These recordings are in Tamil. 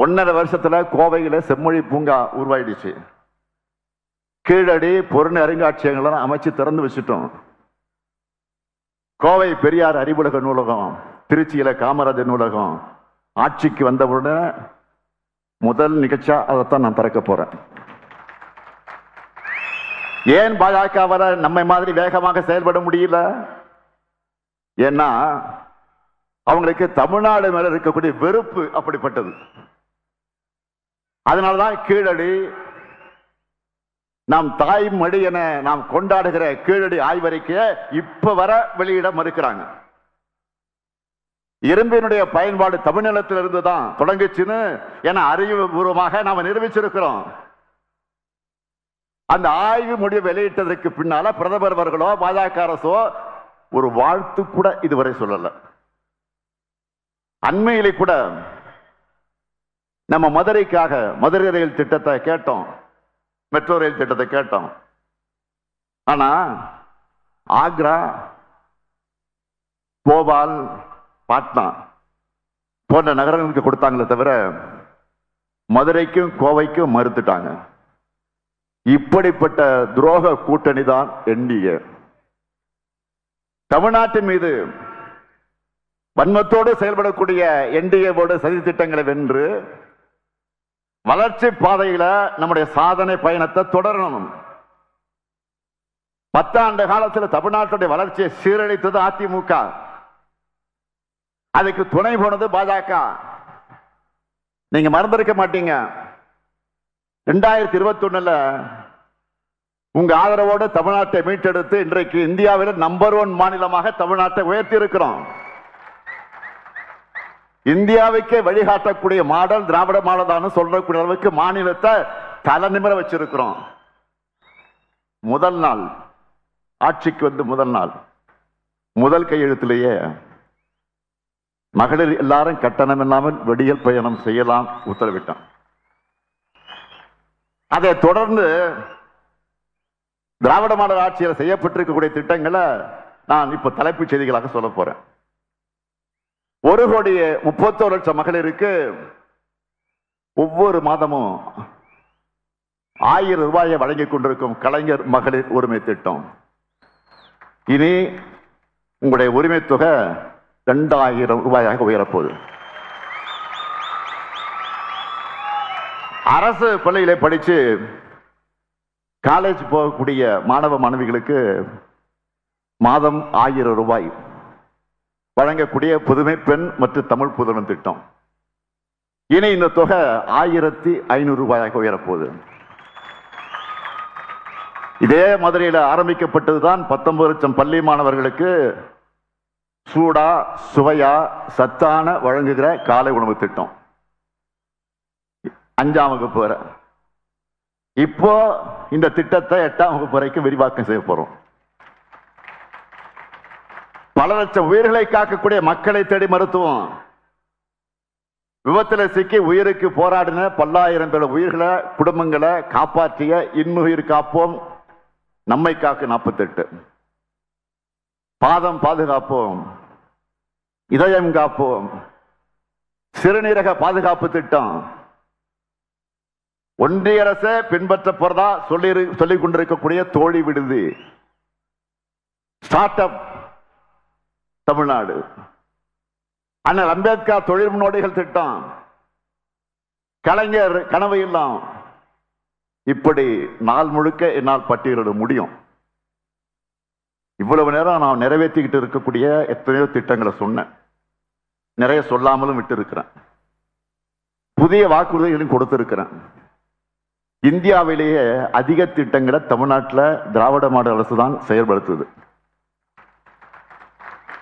1.5 வருஷத்துல கோவையில செம்மொழி பூங்கா உருவாயிடுச்சு. கீழடி பொருள் அருங்காட்சியகங்களை அமைச்சு திறந்து வச்சுட்டோம். கோவை பெரியார் அறிவுலக நூலகம், திருச்சியில காமராஜர் நூலகம் ஆட்சிக்கு வந்தவுடனே முதல் நிகழ்ச்சியா அதைத்தான் நான் திறக்க போறேன். ஏன் பாஜக நம்மை மாதிரி வேகமாக செயல்பட முடியல? ஏன்னா அவங்களுக்கு தமிழ்நாடு மேல இருக்கக்கூடிய வெறுப்பு அப்படிப்பட்டது. அதனாலதான் கீழடி, நாம் தாய்மொழி என நாம் கொண்டாடுகிற கீழடி ஆய்வறிக்கையை இப்ப வர வெளியிட மறுக்கிறாங்க. இரும்பினுடைய பயன்பாடு தமிழ்நிலத்திலிருந்து தான் தொடங்குச்சுன்னு என அறிவுபூர்வமாக நாம நிரூபிச்சிருக்கிறோம். அந்த ஆய்வு முடிவு வெளியிட்டதற்கு பின்னால பிரதமர் அவர்களோ பாஜக அரசோ ஒரு வாழ்த்து கூட இதுவரை சொல்லல. அண்மையிலே கூட நம்ம மதுரைக்காக மதுரை ரயில் திட்டத்தை கேட்டோம், மெட்ரோ ரயில் திட்டத்தை கேட்டோம். ஆனா ஆக்ரா, போபால், பாட்னா போன்ற நகரங்களுக்கு கொடுத்தாங்களே தவிர மதுரைக்கும் கோவைக்கும் மறுத்துட்டாங்க. இப்படிப்பட்ட துரோக கூட்டணி தான் என்டிஏ. தமிழ்நாட்டின் மீது வன்மத்தோடு செயல்படக்கூடிய என்டிஏவோடு சதி திட்டங்களை வென்று வளர்ச்சி பாதையில நம்முடைய சாதனை பயணத்தை தொடரணும். 10 ஆண்டு காலத்தில் தமிழ்நாட்டுடைய வளர்ச்சியை சீரழித்தது அதிமுக, அதுக்கு துணை போனது பாஜக. நீங்க மறந்திருக்க மாட்டீங்க, 2021 உங்க ஆதரவோடு தமிழ்நாட்டை மீட்டெடுத்து இன்றைக்கு இந்தியாவில் நம்பர் 1 மாநிலமாக தமிழ்நாட்டை உயர்த்தி இருக்கிறோம். இந்தியாவுக்கே வழிகாட்டக்கூடிய மாடல் திராவிட மாடல் சொல்லக்கூடிய அளவுக்கு மாநிலத்தை தலை நிமிர வச்சிருக்கிறோம். முதல் நாள் ஆட்சிக்கு வந்து முதல் நாள் முதல் கையெழுத்திலேயே மகளிர் எல்லாரும் கட்டணம் இல்லாமல் வெடியல் பயணம் செய்யலாம் உத்தரவிட்டோம். அதை தொடர்ந்து திராவிட மாடல் ஆட்சியில் செய்யப்பட்டிருக்கக்கூடிய திட்டங்களை நான் இப்ப தலைப்புச் செய்திகளாக சொல்ல போறேன். 1,31,00,000 மகளிருக்கு ஒவ்வொரு மாதமும் 1000 ரூபாயை வழங்கிக் கொண்டிருக்கும் கலைஞர் மகளிர் உரிமை திட்டம் இனி உங்களுடைய உரிமை தொகை 2000 ரூபாயாக உயரப்போகுது. அரசு பள்ளியில படிச்சு காலேஜ் போகக்கூடிய மாணவ மாணவிகளுக்கு மாதம் 1000 ரூபாய் வழங்கக்கூடிய புதுமை பெண் மற்றும் தமிழ் புதுமை திட்டம் இனி இந்த தொகை 1500 ரூபாயாக உயரப்போகுது. இதே மதுரையில் ஆரம்பிக்கப்பட்டதுதான் 19 லட்சம் பள்ளி மாணவர்களுக்கு சூடா சுவையா சத்தான வழங்குகிற காலை உணவு திட்டம் 5ஆம் வகுப்பு வரை. இப்போ இந்த திட்டத்தை 8ஆம் வகுப்பு வரைக்கும் விரிவாக்கம் செய்ய போறோம். பல லட்சம் உயிர்களை காக்கக்கூடிய மக்களை தேடி மருத்துவம், விபத்தில் சிக்கி உயிருக்கு போராடின பல்லாயிரம் பேர் உயிர்களை குடும்பங்களை காப்பாற்றிய இன்னுயிர் காப்போம் நம்மை காக்கு 48, பாதம் பாதுகாப்போம், இதயம் காப்போம், சிறுநீரக பாதுகாப்பு திட்டம் ஒன்றிய அரசு பின்பற்ற போறதா சொல்லிக் கொண்டிருக்கக்கூடிய தோழி விடுதி, ஸ்டார்ட் அப் தமிழ்நாடு, அண்ணல் அம்பேத்கர் தொழில் முன்னோடிகள் திட்டம், கலைஞர் கனவு இல்லம், இப்படி நாள் முழுக்க என்னால் பட்டியலிட முடியும். இவ்வளவு நேரம் நான் நிறைவேற்றிக்கிட்டு இருக்கக்கூடிய எத்தனையோ திட்டங்களை சொன்னேன், நிறைய சொல்லாமலும் விட்டு இருக்கிறேன், புதிய வாக்குறுதிகளையும் கொடுத்திருக்கிறேன். இந்தியாவிலேயே அதிக திட்டங்களை தமிழ்நாட்டில் திராவிட மாடல் அரசு தான் செயல்படுத்துது.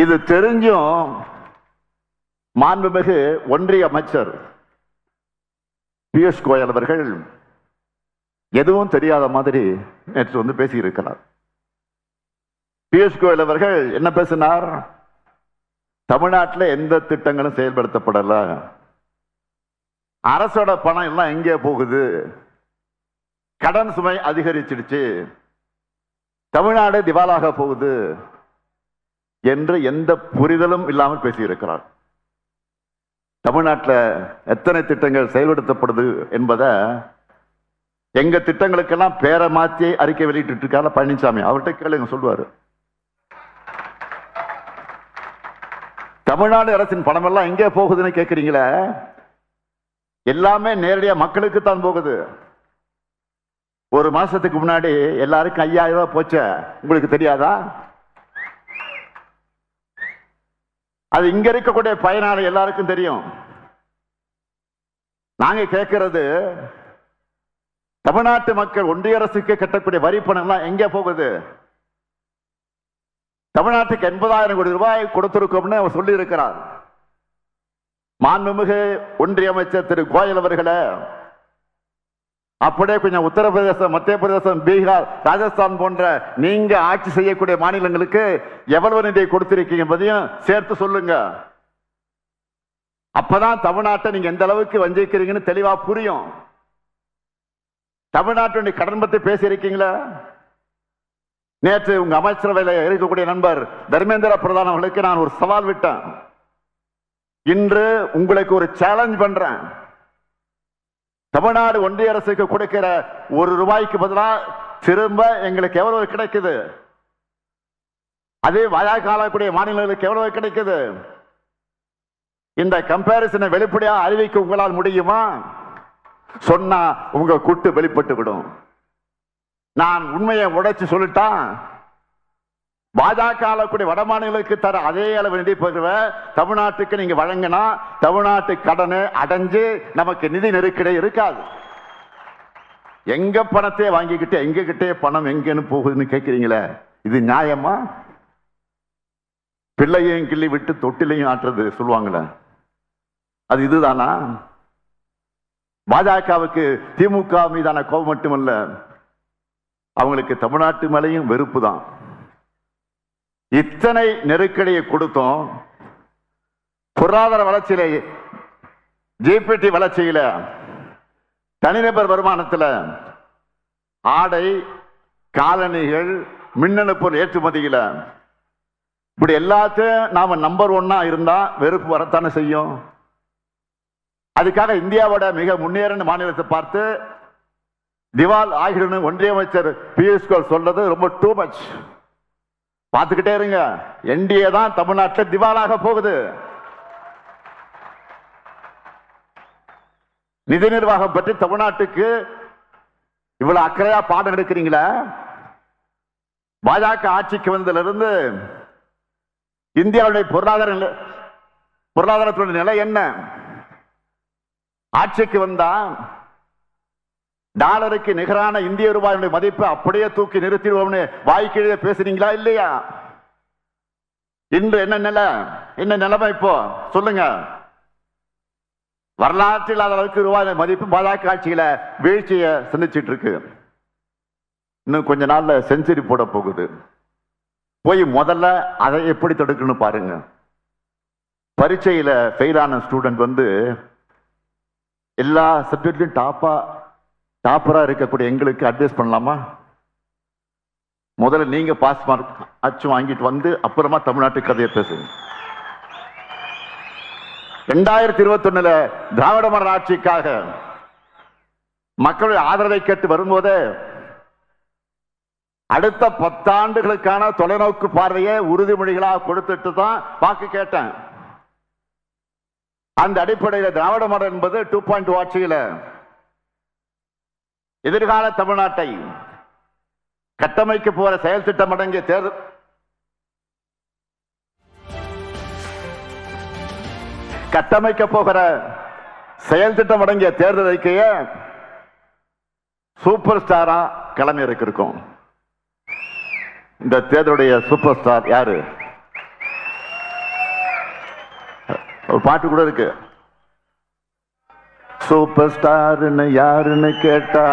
இது தெரிஞ்சும் மாண்புமிகு ஒன்றிய அமைச்சர் பியூஷ் கோயல் அவர்கள் எதுவும் தெரியாத மாதிரி நேற்று வந்து பேசியிருக்கிறார். பியூஷ் கோயல் அவர்கள் என்ன பேசினார்? தமிழ்நாட்டில் எந்த திட்டங்களும் செயல்படுத்தப்படல, அரசோட பணம் எல்லாம் எங்கே போகுது, கடன் சுமை அதிகரிச்சிடுச்சு, தமிழ்நாடு திவாலாக போகுது என்று எந்த புரிதலும் இல்லாமல் பேசியிருக்கிறார். தமிழ்நாட்டில் எத்தனை திட்டங்கள் செயல்படுத்தப்படுது என்பதை எங்க திட்டங்களுக்கெல்லாம் பேரை மாற்றி அறிக்கை வெளியிட்டு இருக்காரு பழனிசாமி. அவர்கிட்ட கேளுங்க, சொல்லுவாரு. தமிழ்நாடு அரசின் பணம் எல்லாம் எங்கே போகுதுன்னு கேட்குறீங்களே, எல்லாமே நேரடியாக மக்களுக்கு தான் போகுது. ஒரு மாசத்துக்கு முன்னாடி எல்லாருக்கும் 5000 ரூபாய் போச்ச, உங்களுக்கு தெரியாதா? அது இங்க இருக்கக்கூடிய பயனாளி எல்லாருக்கும் தெரியும். நாங்க கேட்கிறது, தமிழ்நாட்டு மக்கள் ஒன்றிய அரசுக்கு கட்டக்கூடிய வரி பணம் எல்லாம் எங்க போகுது? தமிழ்நாட்டுக்கு 80,000 கோடி ரூபாய் கொடுத்திருக்கோம்னு அவர் சொல்லி இருக்கிறார். மாண்புமிகு ஒன்றிய அமைச்சர் திரு கோயல் அவர்களே, அப்படியே கொஞ்சம் உத்தரப்பிரதேசம், மத்திய பிரதேசம், பீகார், ராஜஸ்தான் போன்ற நீங்க ஆட்சி செய்யக்கூடிய மாநிலங்களுக்கு எவ்வளவு நிதியை கொடுத்திருக்கீங்க என்பதையும் சேர்த்து சொல்லுங்க. அப்பதான் தமிழ்நாட்டை நீங்க எந்த அளவுக்கு வஞ்சிக்கிறீங்கன்னு தெளிவா புரியும். தமிழ்நாட்டுடைய கடன் பற்றி பேசி இருக்கீங்களா? நேற்று உங்க அமைச்சரவையில் இருக்கக்கூடிய நண்பர் தர்மேந்திர பிரதான் அவர்களுக்கு நான் ஒரு சவால் விட்டேன். இன்று உங்களுக்கு ஒரு சேலஞ்ச் பண்றேன். தமிழ்நாடு ஒன்றிய அரசுக்கு கொடுக்கிற ₹1 பதிலாக திரும்ப எங்களுக்கு எவ்வளவு கிடைக்குது? அதே வாயாக்காலக்கூடிய மாநிலங்களுக்கு எவ்வளவு கிடைக்குது? இந்த கம்பேரிசனை வெளிப்படையா அறிவிக்க உங்களால் முடியுமா? சொன்னா உங்க கூட்டு வெளிப்பட்டு விடும். நான் உண்மையை உடைச்சு சொல்லிட்டான். பாஜக வட மாநிலங்களுக்கு தர அதே அளவு நிதி பெறுவ தமிழ்நாட்டுக்கு நீங்க வழங்கினா தமிழ்நாட்டு கடனை அடைஞ்சு நமக்கு நிதி நெருக்கடி இருக்காது. எங்க பணத்தை வாங்கிக்கிட்டு எங்க கிட்டே பணம் எங்கன்னு போகுதுன்னு கேட்கிறீங்களே, இது நியாயமா? பிள்ளையும் கிள்ளி விட்டு தொட்டிலையும் ஆட்டுறது சொல்லுவாங்களே, அது இதுதானா? பாஜகவுக்கு திமுக மீதான கோபம் மட்டுமல்ல, அவங்களுக்கு தமிழ்நாட்டு மேலையும் வெறுப்பு தான். இத்தனை நெருக்கடியை கொடுத்தோம். பொருளாதார வளர்ச்சியில, ஜிபிடி வளர்ச்சியில, தனிநபர் வருமானத்தில், ஆடை, காலணிகள், மின்னணு பொருள் ஏற்றுமதியில, இப்படி எல்லாத்தையும் நாம நம்பர் 1 இருந்தா வெறுப்பு வரத்தானே செய்யும். அதுக்காக இந்தியாவோட மிக முன்னேறின மாநிலத்தை பார்த்து திவால் ஆகிடும் ஒன்றிய அமைச்சர் பியூஷ் கோயல் சொல்றது ரொம்ப டூ மச். பார்த்துக்கிட்டே இருங்க, என்டிஏ தான் தமிழ்நாட்டில் திவாலாக போகுது. நிதி நிர்வாகம் பற்றி தமிழ்நாட்டுக்கு இவ்வளவு அக்கறையா பாடம் எடுக்கிறீங்களா? பாஜக ஆட்சிக்கு வந்ததிலிருந்து இந்தியாவுடைய பொருளாதாரத்துடைய நிலை என்ன? ஆட்சிக்கு வந்தா டாலருக்கு நிகரான இந்திய ரூபாயுடைய மதிப்பை அப்படியே தூக்கி நிறுத்திடுவோம்னு வாய்க்கீழே பேசுறீங்களா இல்லையா? இன்று என்ன நிலைமை இப்போ சொல்லுங்க. வரலாற்றில் இல்லாத அளவுக்கு ரூபாய் மதிப்பு பாஜக ஆட்சியில வீழ்ச்சியை சந்திச்சிட்டு இருக்கு. இன்னும் கொஞ்ச நாள்ல செஞ்சுரி போட போகுது. போய் முதல்ல அதை எப்படி தடுக்கணும் பாருங்க. பரீட்சையில ஃபெயிலான ஸ்டூடெண்ட் வந்து எல்லா சப்ஜெக்ட்லயும் டாப்பரா இருக்கக்கூடிய எங்களுக்கு அட்வைஸ் பண்ணலாமா? முதல்ல நீங்க பாஸ் மார்க் அச்சு வாங்கிட்டு வந்து அப்புறமா தமிழ்நாட்டு கதையை பேசுங்க. 2021 திராவிட மாடல் ஆட்சிக்காக மக்களுடைய ஆதரவை கேட்டு வரும்போது அடுத்த 10 ஆண்டுகளுக்கான தொலைநோக்கு பார்வையை உறுதிமொழிகளாக கொடுத்துட்டு தான் வாக்கு கேட்டேன். அந்த அடிப்படையில் திராவிட மாடல் என்பது 2.0 ஆட்சியில் எதிர்கால தமிழ்நாட்டை கட்டமைக்க போற செயல் திட்டம் அடங்கிய தேர்தல் கட்டமைக்க போகிற செயல் திட்டம் அடங்கிய தேர்தல் அறிக்கையை சூப்பர் ஸ்டாரா கிளம்பி இருக்கும். இந்த தேர்தலுடைய சூப்பர் ஸ்டார் யாரு? ஒரு பாட்டு கூட இருக்கு. சூப்பர் ஸ்டார்னு யாருன்னு கேட்டா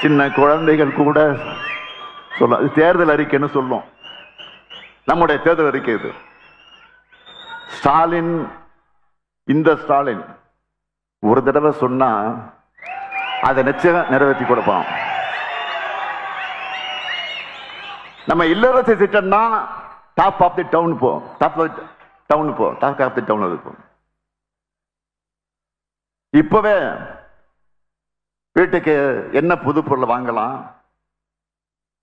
சின்ன குழந்தைகள் கூட சொல்ல. தேர்தல் அறிக்கைன்னு சொல்லும். நம்முடைய தேர்தல் அறிக்கை இது. ஸ்டாலின், இந்த ஸ்டாலின் ஒரு தடவை சொன்னா அதை நிச்சயம் நிறைவேற்றி கொடுப்பான். நம்ம இல்லறசி திட்டம்னா டாப் ஆஃப் தி டவுன் போ, டாப் ஆஃப் தி டவுன் இருக்கும். இப்பவே வீட்டுக்கு என்ன புது பொருள் வாங்கலாம்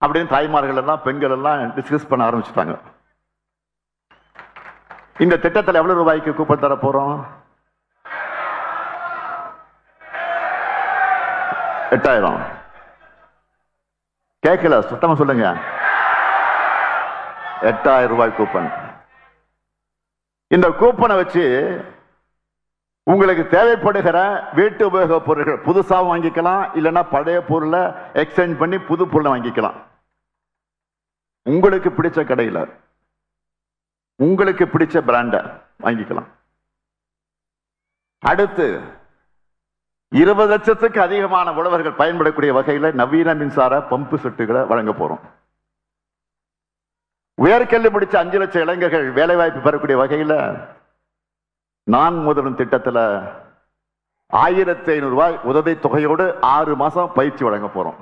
அப்படின்னு தாய்மார்கள் எல்லாம் பெண்கள் எல்லாம் டிஸ்கஸ் பண்ண ஆரம்பிச்சுட்டாங்க. இந்த திட்டத்தில் எவ்வளவு ரூபாய்க்கு கூப்பன் தர போறோம்? 8000. கேட்கல, சுத்தமா சொல்லுங்க. 8000 ரூபாய் கூப்பன். இந்த கூப்பனை வச்சு உங்களுக்கு தேவைப்படுகிற வீட்டு உபயோக பொருட்கள் புதுசாக வாங்கிக்கலாம், இல்லைன்னா பழைய பொருளை எக்ஸ்சேஞ்ச் பண்ணி புது பொருளை வாங்கிக்கலாம். உங்களுக்கு பிடிச்ச கடையில் உங்களுக்கு பிடிச்ச பிராண்ட வாங்கிக்கலாம். அடுத்து 20 லட்சத்துக்கு அதிகமான உழவர்கள் பயன்படக்கூடிய வகையில் நவீன மின்சார பம்பு செட்டுகளை வழங்க போறோம். உயர்கல்வி முடிச்ச 5 லட்சம் இளைஞர்கள் வேலை வாய்ப்பு பெறக்கூடிய வகையில் நான் முதலும் திட்டத்தில் 1500 ரூபாய் உதவி தொகையோடு 6 மாசம் பயிற்சி வழங்க போறோம்.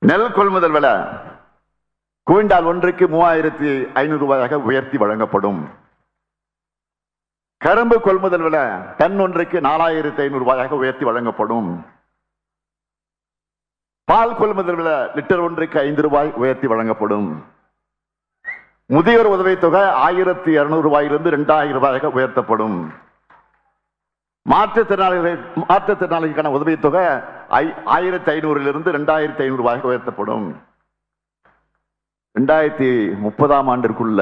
நெல் கொள்முதல் விலை குவிண்டால் ஒன்றுக்கு 3500 ரூபாயாக உயர்த்தி வழங்கப்படும். கரும்பு கொள்முதல் விலை டன் ஒன்றுக்கு 4500 ரூபாயாக உயர்த்தி வழங்கப்படும். பால் கொள்முதல் விலை லிட்டர் ஒன்றுக்கு 5 ரூபாய் உயர்த்தி வழங்கப்படும். முதியோர் உதவித்தொகை 1200 ரூபாயிலிருந்து 2000 ரூபாயாக உயர்த்தப்படும். மாற்றுத்திறனாளிகளுக்கான உதவித்தொகை 1500 2500 ரூபாயாக உயர்த்தப்படும். 2030ஆம் ஆண்டிற்குள்ள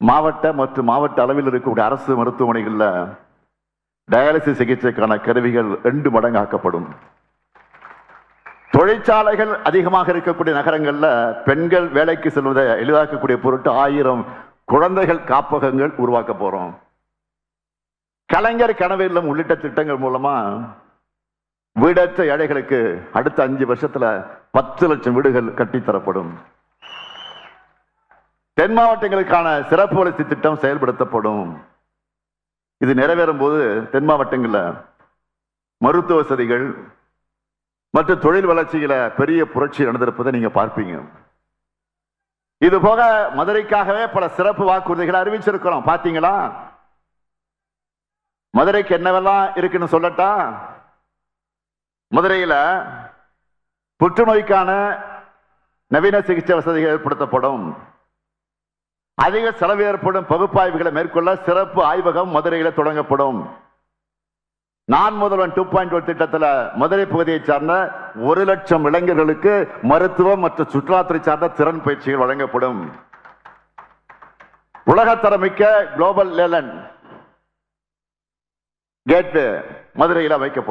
மாவட்ட மற்றும் மாவட்ட அளவில் இருக்கக்கூடிய அரசு மருத்துவமனைகளில் டயாலிசிஸ் சிகிச்சைக்கான கருவிகள் 2 மடங்கு ஆக்கப்படும். தொழிற்சாலைகள் அதிகமாக இருக்கக்கூடிய நகரங்கள்ல பெண்கள் வேலைக்கு செல்வதை எளிதாக்கக்கூடிய பொருட்டு 1000 குழந்தைகள் காப்பகங்கள் உருவாக்க போறோம். கலைஞர் கனவு இல்லம் உள்ளிட்ட திட்டங்கள் மூலமா வீடற்ற ஏழைகளுக்கு அடுத்த 5 வருஷத்துல 10 லட்சம் வீடுகள் கட்டித்தரப்படும். தென் மாவட்டங்களுக்கான சிறப்பு வளர்ச்சி திட்டம் செயல்படுத்தப்படும். இது நிறைவேறும் போது தென் மாவட்டங்கள்ல மருத்துவ வசதிகள் மற்றும் தொழில் வளர்ச்சியில பெரிய புரட்சி நடந்திருப்பதை நீங்க பார்ப்பீங்க. இது போக மதுரைக்காகவே பல சிறப்பு வாக்குறுதிகளை அறிவிச்சிருக்கிறோம். பாத்தீங்களா? மதுரைக்கு என்னவெல்லாம் இருக்குன்னு சொல்லட்டா? மதுரையில புற்றுநோய்க்கான நவீன சிகிச்சை வசதிகள் ஏற்படுத்தப்படும். அதிக செலவு ஏற்படும் பகுப்பாய்வுகளை மேற்கொள்ள சிறப்பு ஆய்வகம் மதுரையில தொடங்கப்படும். நான் முதல்வன் 2.0 திட்டத்தில் மதுரை பகுதியை சார்ந்த 1 லட்சம் இளைஞர்களுக்கு மருத்துவம் மற்றும் சுற்றுலாத்துறை சார்ந்த திறன் பயிற்சிகள் வழங்கப்படும். உலகத்தரமிக்க குளோபல் லேலண்ட் கேட்வே மதுரையில் வைக்கப்படும்.